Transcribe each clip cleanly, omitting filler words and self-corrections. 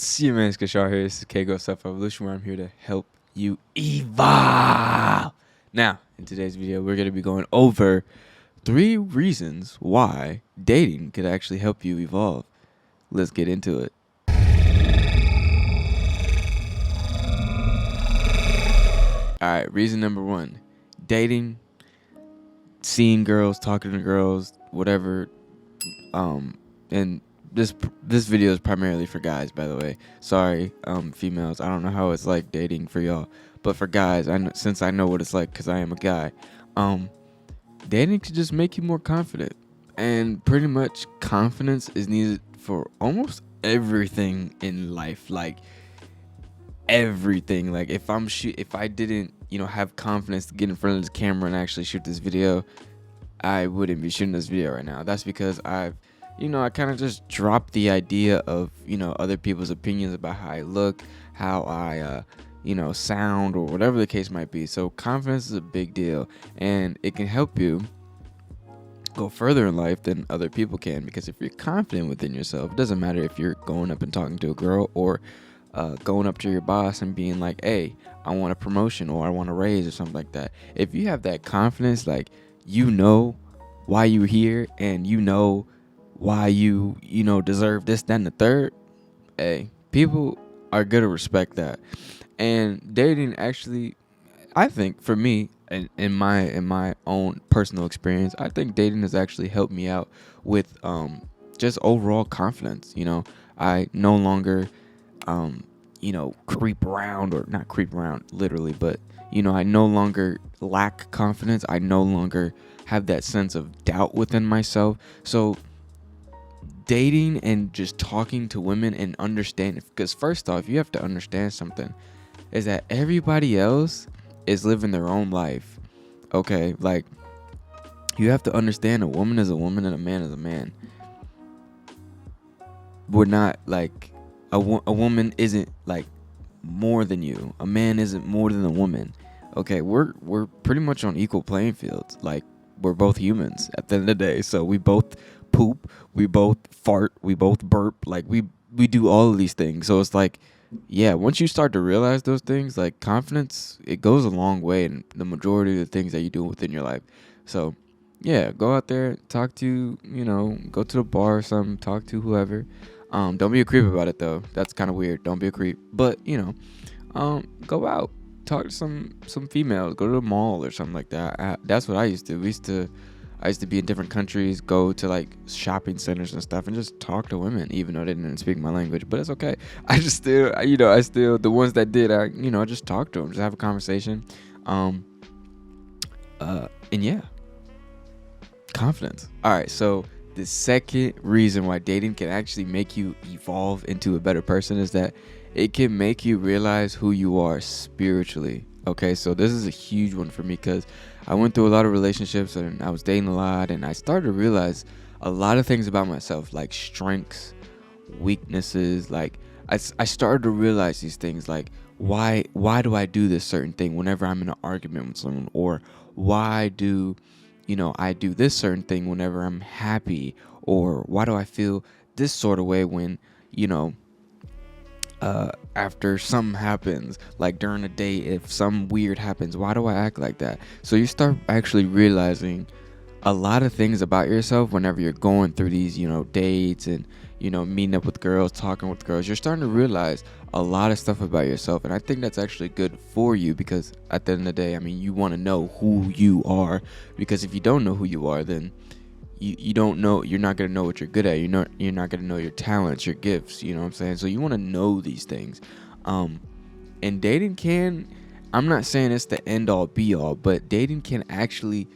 What's your man Skashar here? This is Kago Self Evolution, where I'm here to help you evolve. Now, in today's video, we're going to be going over 3 reasons why dating could actually help you evolve. Let's get into it. Alright, reason number 1. Dating, seeing girls, talking to girls, whatever, and this video is primarily for guys, by the way. Sorry, females. I don't know how it's like dating for y'all, but for guys, since I know what it's like because I am a guy, dating could just make you more confident, and pretty much confidence is needed for almost everything in life. Like everything. Like if I didn't, have confidence to get in front of this camera and actually shoot this video, I wouldn't be shooting this video right now. That's because I kind of just dropped the idea of, other people's opinions about how I look, how I, sound, or whatever the case might be. So confidence is a big deal, and it can help you go further in life than other people can, because if you're confident within yourself, it doesn't matter if you're going up and talking to a girl or going up to your boss and being like, hey, I want a promotion or I want a raise or something like that. If you have that confidence, like, why you're here, and why you deserve this, that, and the third, hey, people are gonna respect that. And dating actually, I think for me, in my own personal experience, I think dating has actually helped me out with just overall confidence. I no longer creep around, or not creep around literally, but I no longer lack confidence. I no longer have that sense of doubt within myself. So dating and just talking to women and understanding, because first off, you have to understand something, is that everybody else is living their own life. Okay, like, you have to understand, a woman is a woman and a man is a man. We're not like a woman isn't like more than you. A man isn't more than a woman. Okay, we're pretty much on equal playing fields. Like, we're both humans at the end of the day. So we both poop, we both fart, we both burp. Like, we do all of these things. So it's like, yeah, once you start to realize those things, like, confidence, it goes a long way in the majority of the things that you do within your life. So yeah, go out there, talk to, go to the bar or something, talk to whoever. Don't be a creep about it though. That's kind of weird. Don't be a creep. But go out, talk to some females, go to the mall or something like that. That's what I used to. I used to be in different countries, go to like shopping centers and stuff, and just talk to women, even though they didn't speak my language. But it's okay. I just still, the ones that did, I just talk to them, just have a conversation. And yeah, confidence. All right, so the second reason why dating can actually make you evolve into a better person is that it can make you realize who you are spiritually. Okay, so this is a huge one for me, because I went through a lot of relationships and I was dating a lot, and I started to realize a lot of things about myself, like strengths, weaknesses. Like, I started to realize these things, like, why do I do this certain thing whenever I'm in an argument with someone, or why do I do this certain thing whenever I'm happy, or why do I feel this sort of way when after something happens, like during a date, if some weird happens, why do I act like that? So you start actually realizing a lot of things about yourself whenever you're going through these, dates and, meeting up with girls, talking with girls. You're starting to realize a lot of stuff about yourself. And I think that's actually good for you, because at the end of the day, I mean, you want to know who you are, because if you don't know who you are, then you don't know, you're not going to know what you're good at. You're not going to know your talents, your gifts, you know what I'm saying? So you want to know these things. And dating I'm not saying it's the end all be all, but dating can actually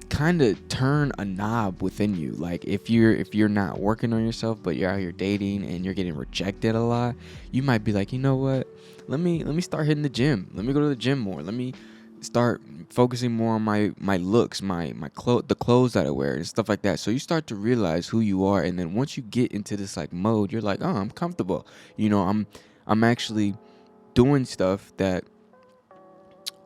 kind of turn a knob within you. Like, if you're not working on yourself, but you're out here dating and you're getting rejected a lot, you might be like, you know what? Let me start hitting the gym. Let me go to the gym more. Let me start focusing more on my looks, the clothes that I wear and stuff like that. So you start to realize who you are, and then once you get into this like mode, you're like, oh, I'm comfortable. I'm actually doing stuff that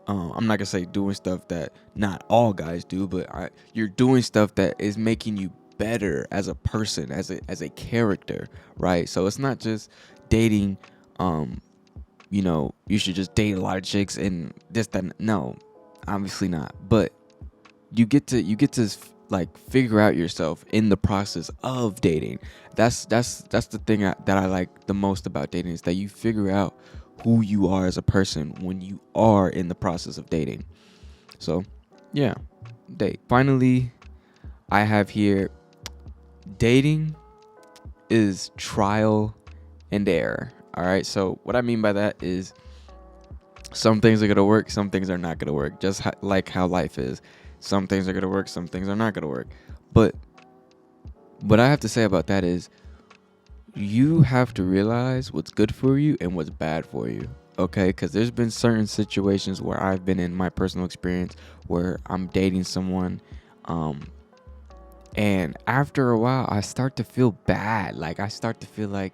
I'm not gonna say doing stuff that not all guys do, but you're doing stuff that is making you better as a person, as a character, right? So it's not just dating, you should just date a lot of chicks and this, that. No, obviously not. But you get to like figure out yourself in the process of dating. That's the thing that I like the most about dating, is that you figure out who you are as a person when you are in the process of dating. So yeah, date. Finally, I have here, dating is trial and error. All right, so what I mean by that is some things are gonna work, some things are not gonna work, just like how life is. Some things are gonna work, some things are not gonna work. But what I have to say about that is, you have to realize what's good for you and what's bad for you. Okay, because there's been certain situations where I've been in my personal experience where I'm dating someone, and after a while I start to feel bad. Like I start to feel like,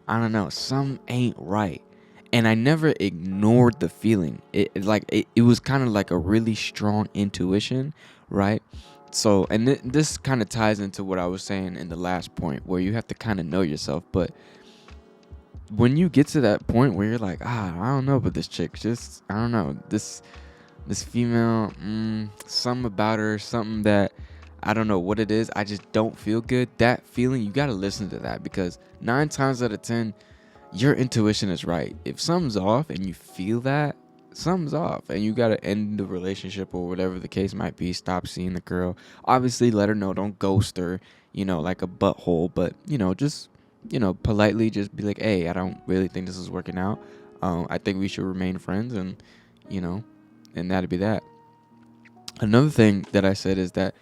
I don't know, some ain't right. And I never ignored the feeling. It was kind of like a really strong intuition, right? So, and this kind of ties into what I was saying in the last point, where you have to kind of know yourself. But when you get to that point where you're like, I don't know about this chick, just I don't know, this female, something about her, something that I don't know what it is, I just don't feel good. That feeling, you got to listen to that, because 9 times out of 10 your intuition is right. If something's off and you feel that something's off, and you got to end the relationship or whatever the case might be, stop seeing the girl. Obviously let her know, don't ghost her, like a butthole, but just politely just be like, hey, I don't really think this is working out. I think we should remain friends, and you know and that'd be that. Another thing that I said is that,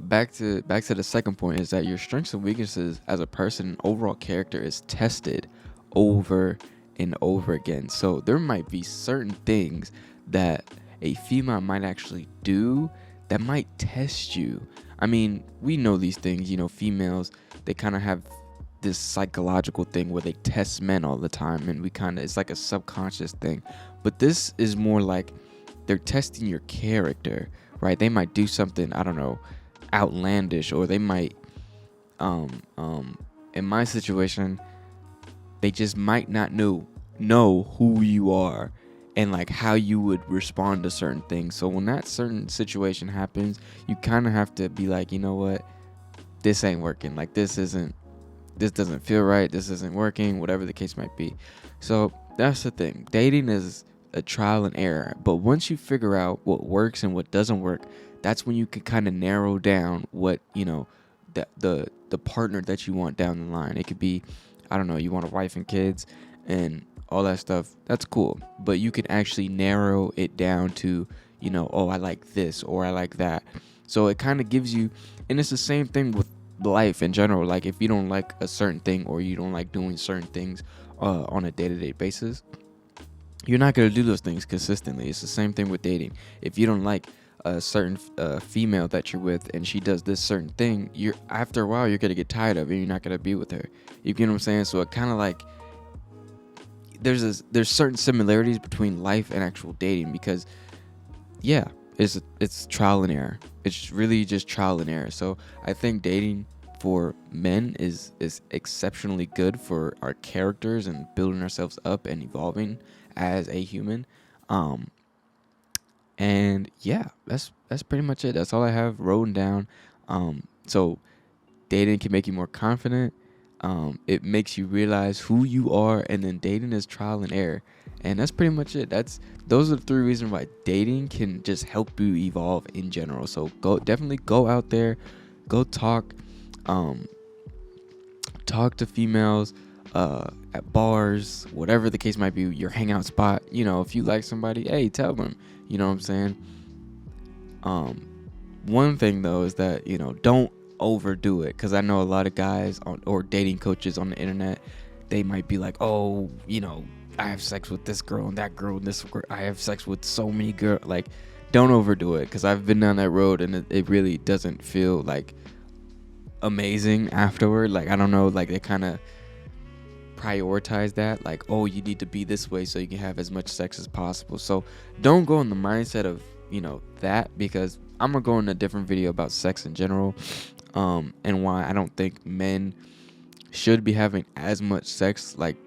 back to the second point, is that your strengths and weaknesses as a person and overall character is tested over and over again. So there might be certain things that a female might actually do that might test you. I mean, we know these things, females, they kind of have this psychological thing where they test men all the time, and it's like a subconscious thing. But this is more like they're testing your character, right? They might do something, I don't know, outlandish, or they might, in my situation, they just might not know who you are and like how you would respond to certain things. So when that certain situation happens, you kind of have to be like, you know what, this ain't working. Like this doesn't feel right. This isn't working, whatever the case might be. So that's the thing. Dating is a trial and error. But once you figure out what works and what doesn't work, that's when you can kind of narrow down what, the partner that you want down the line. It could be, I don't know, you want a wife and kids and all that stuff. That's cool. But you can actually narrow it down to, oh, I like this or I like that. So it kind of gives you, and it's the same thing with life in general. Like if you don't like a certain thing, or you don't like doing certain things on a day-to-day basis, you're not going to do those things consistently. It's the same thing with dating. If you don't like a certain female that you're with and she does this certain thing, after a while you're going to get tired of it and you're not going to be with her. You get what I'm saying? So it kind of like, there's certain similarities between life and actual dating, because yeah, it's trial and error. It's really just trial and error. So I think dating for men is exceptionally good for our characters and building ourselves up and evolving as a human. And yeah, that's pretty much it. That's all I have written down. So dating can make you more confident. It makes you realize who you are, and then dating is trial and error. And that's pretty much it. Those are the 3 reasons why dating can just help you evolve in general. So definitely go out there, go talk to females at bars, whatever the case might be, your hangout spot. If you like somebody, hey, tell them. You know what I'm saying? One thing though is that, don't overdo it, because I know a lot of guys or dating coaches on the internet, they might be like, oh, I have sex with this girl and that girl and this girl. I have sex with so many girls. Like, don't overdo it, because I've been down that road and it really doesn't feel like amazing afterward. Like, I don't know, like they kind of prioritize that, like, oh, you need to be this way so you can have as much sex as possible. So don't go in the mindset of that, because I'm gonna go in a different video about sex in general. and why I don't think men should be having as much sex, like,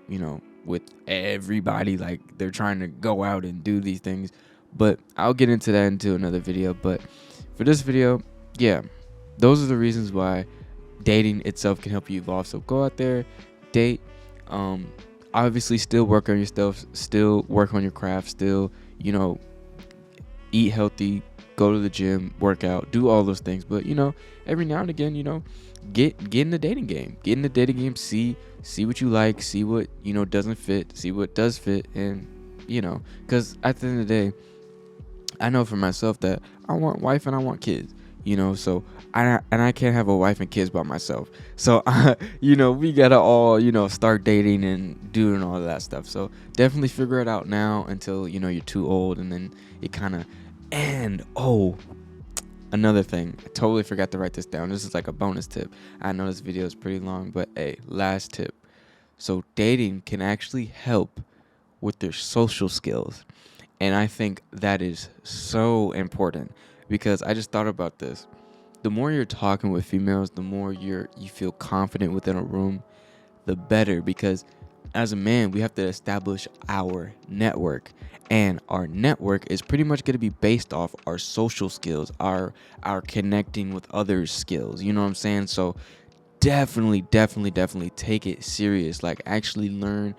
with everybody, like they're trying to go out and do these things. But I'll get into that into another video. But for this video, yeah, those are the reasons why dating itself can help you evolve. So go out there, date, obviously still work on yourself, still work on your craft, still, eat healthy, go to the gym, work out, do all those things. But every now and again, get in the dating game. Get in the dating game, see what you like, see what doesn't fit, see what does fit. And because at the end of the day, I know for myself that I want wife and I want kids, so I can't have a wife and kids by myself. So we gotta all start dating and doing all of that stuff. So definitely figure it out now until you're too old, and then it kind of. And another thing, I totally forgot to write this down. This is like a bonus tip. I know this video is pretty long, but hey, last tip. So dating can actually help with their social skills. And I think that is so important, because I just thought about this. The more you're talking with females, the more you feel confident within a room, the better. Because as a man, we have to establish our network, and our network is pretty much going to be based off our social skills, our connecting with others skills. You know what I'm saying? So definitely take it serious. Like, actually learn,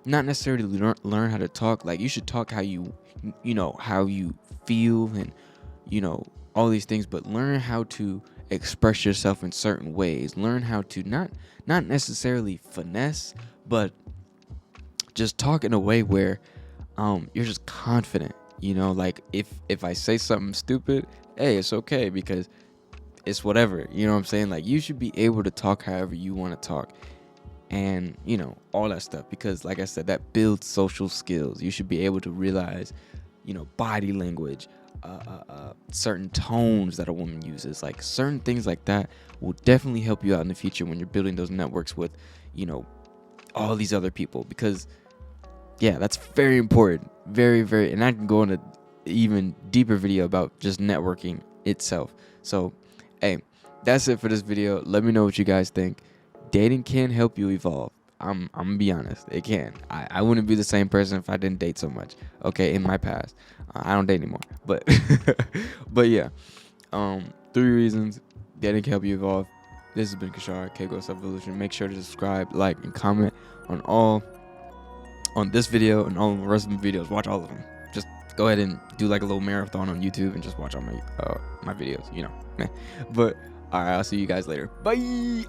not necessarily learn how to talk. Like, you should talk how you feel, and all these things, but learn how to express yourself in certain ways. Learn how to not necessarily finesse, but just talk in a way where you're just confident. Like, if I say something stupid, hey, it's okay, because it's whatever. You know what I'm saying? Like, you should be able to talk however you want to talk, and all that stuff, because like I said, that builds social skills. You should be able to realize body language, certain tones that a woman uses, like certain things like that will definitely help you out in the future when you're building those networks with all these other people. Because that's very important, very, very. And I can go into even deeper video about just networking itself. So hey, that's it for this video. Let me know what you guys think. Dating can help you evolve. I'm gonna be honest, it can. I wouldn't be the same person if I didn't date so much. Okay, in my past, I don't date anymore. But but yeah, 3 reasons dating can help you evolve. This has been Kishar, K-Ghost Evolution. Make sure to subscribe, like, and comment on this video and all the rest of the videos. Watch all of them. Just go ahead and do like a little marathon on YouTube and just watch all my videos. But all right, I'll see you guys later. Bye.